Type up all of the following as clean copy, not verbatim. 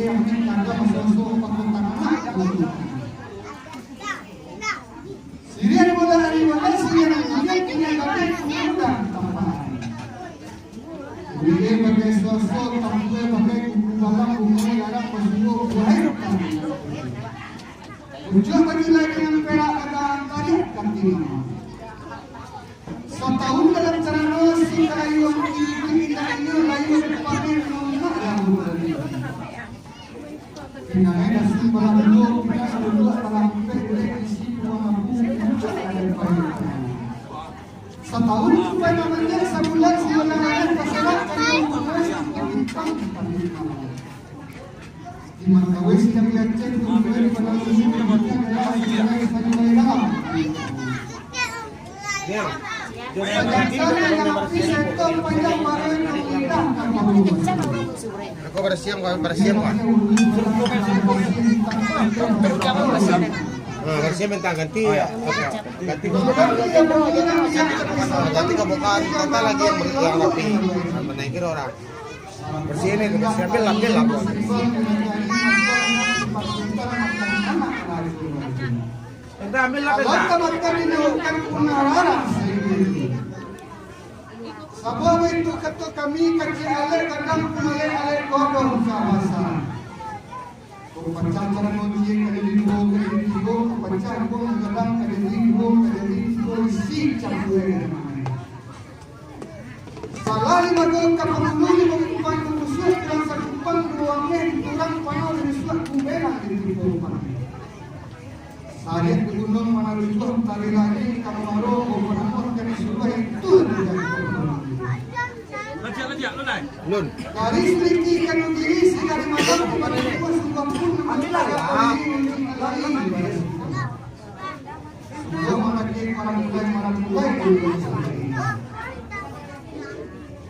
yang ada masuk pengkontan anak itu. Sirian mulai dari mana sirian yang punya kami mudah tambahan. Ini bagai sosok tampil bagai dalam umumnya dalam masuk lahir kami. Ujung bernilai dengan perak kata tadi kami. Setahun dalam cara nasi kayu ini layu panen lunak yang berani. Dengan nasi balang dulu kita dulu balang boleh isi uang setahun supaya namanya sebulan sebulan pasaran kayu bintang di mana wes yang lihat dari pada musim kemudian adalah Aku bersiap kan? Bersiap mentang ganti ya. Ganti kebukaan kita lagi yang lebih menaikkan orang. Bersihin ini ambil lah. Kita ambil lah. Sabab itu kata kami kerja alir kadang alir kodong kawasan. Kepancaran ujian kali kepancaran kadang kali si campuran. Salah lima kapamulu mengumpulkan musuh dalam sakupan ruangnya kurang panau dan sudah kumbera di rumah. Saat gunung mana lupa tali lagi kamaro penamor dari suka itu Lun. Garis liki kan diri sekali malam kepada itu suka pun ambillah ya. Semua orang mulai.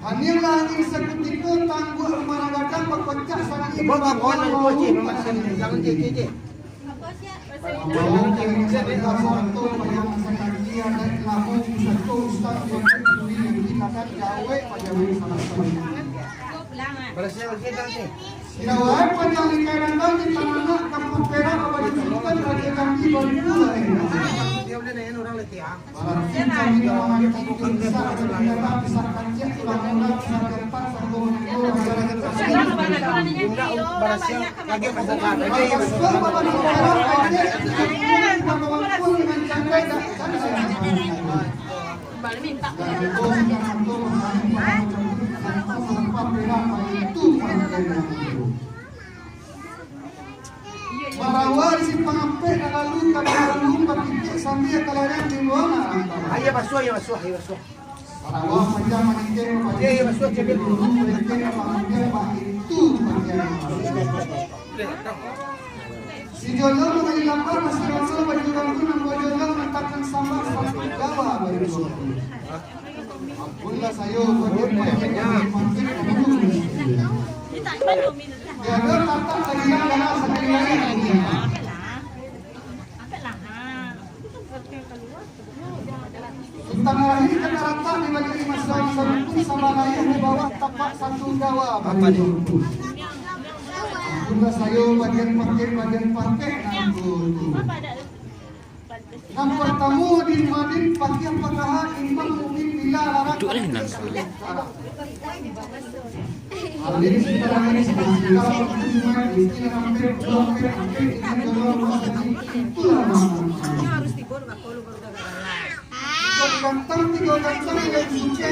Hanya lagi seketika tangguh maragakan berpecah sangat ibu. Jangan je. Sinawai panjang dan di tanah kampung Perak abadi sultan raja kami baru Dia boleh nanya orang letih ah. Lagi masakan. Balik minta. Marawal si pengampet lalu lalu tapi sambil kalian di mana? Ayo basuh. Marawal macam mancing. Iya basuh cekit dulu. Itu si Jono menghilangkan masih rasul baju rambut membuat Jono menetapkan sambal sampai Jawa baru. Alhamdulillah saya ya ada kata tadi yang dalam sekali lagi. Sultan Rahim kena rata di bagi masyarakat satu sama lain di bawah tapak satu Jawa. Apa ni? Alhamdulillah saya bagian pakai yang pertama di Madin pakai pengarahan Imam Mumin bila larang. Alin sekarang ini sekarang harus tibur nggak perlu ganteng tiga ganteng yang suci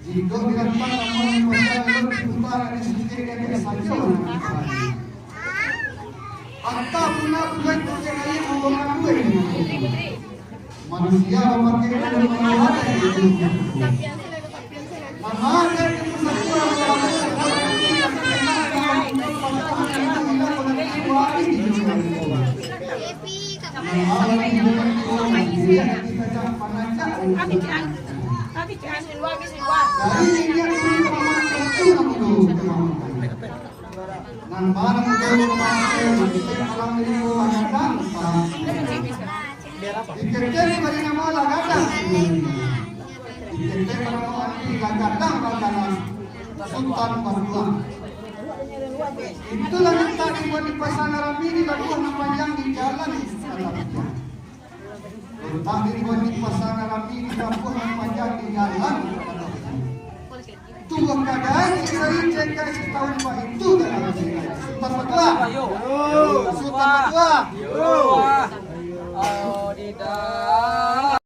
jika diganteng utara di suci yang saja atau punya bulan percaya hubungan gue manusia memakai Sultan Batuang. Itulah yang tadi buat di pasangan Rami di labuh panjang di jalan Katapian. Tadi buat di pasangan Rami di labuh panjang di jalan Katapian. Tunggu keadaan saya cek kasih tahu Pak itu kan Sultan Batuang. Sultan Batuang. Oh, di dalam